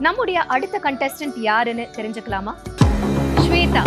நம்முடைய அடுத்த கண்டெஸ்டன்ட் யாருன்னு தெரிஞ்சுக்கலாமா? ஸ்வேதா.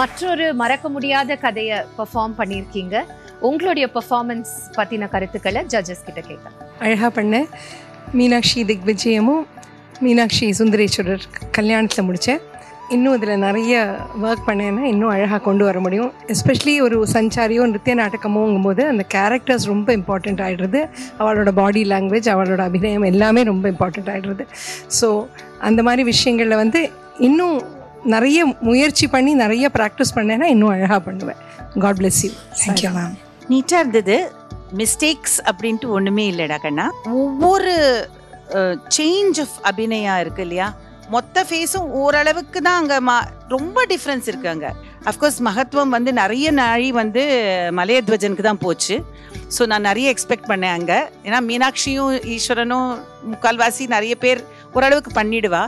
மற்றொரு மறக்க முடியாத கதையை பெர்ஃபார்ம் பண்ணியிருக்கீங்க. உங்களுடைய பெர்ஃபார்மன்ஸ் பற்றின கருத்துக்களை ஜட்ஜஸ் கிட்ட கேட்டேன். அழகாக பண்ணேன். மீனாட்சி திக்விஜயமும் மீனாட்சி சுந்தரேஸ்வரர் கல்யாணத்தில் முடித்தேன். இன்னும் இதில் நிறைய ஒர்க் பண்ணேன்னா இன்னும் அழகாக கொண்டு வர முடியும். எஸ்பெஷலி ஒரு சஞ்சாரியோ நிருத்திய நாடகமோங்கும்போது அந்த கேரக்டர்ஸ் ரொம்ப இம்பார்ட்டண்ட் ஆகிடுறது. அவளோட பாடி லாங்குவேஜ், அவளோட அபிநயம் எல்லாமே ரொம்ப இம்பார்ட்டண்ட் ஆகிடுறது. ஸோ அந்த மாதிரி விஷயங்களில் வந்து இன்னும் நிறைய முயற்சி பண்ணி நிறைய ப்ராக்டிஸ் பண்ணேன்னா இன்னும் அழகாக பண்ணுவேன். God bless you. Thank you ma'am. நீட்டாக இருந்தது. மிஸ்டேக்ஸ் அப்படின்ட்டு ஒன்றுமே இல்லைடா கண்ணா. ஒவ்வொரு சேஞ்ச் ஆஃப் அபிநயா இருக்குது இல்லையா, மொத்த ஃபேஸும் ஓரளவுக்கு தான் அங்கே ரொம்ப டிஃப்ரென்ஸ் இருக்குது அங்கே. அஃப்கோர்ஸ் மகத்துவம் வந்து நிறைய நாழி வந்து மலையத்வஜனுக்கு தான் போச்சு. ஸோ நான் நிறைய எக்ஸ்பெக்ட் பண்ணேன் அங்கே. ஏன்னா மீனாட்சியும் ஈஸ்வரனும் முக்கால்வாசி நிறைய பேர் ஓரளவுக்கு பண்ணிடுவா.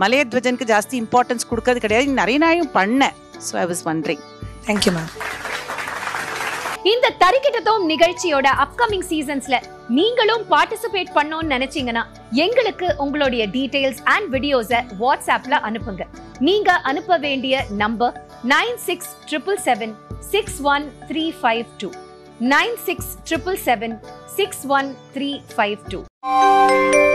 மலையத்வஜனுக்கு ஜாஸ்தி இம்பார்ட்டன்ஸ் கொடுக்கறது கிடையாது. நிறைய நாயும் பண்ணேன். So I was wandering. Thank you ma'am. இந்த தரிக்கிட்டதும் நிகழ்ச்சியோட அப்கமிங் சீசன்ஸ்ல நீங்களும் பார்ட்டிசிபேட் பண்ணணும்னு நினைச்சீங்கன்னா எங்களுக்கு உங்களுடைய டீடைல்ஸ் அண்ட் வீடியோஸை வாட்ஸ்அப்ல அனுப்புங்க. நீங்க அனுப்ப வேண்டிய நம்பர் 9677761352 9677761352.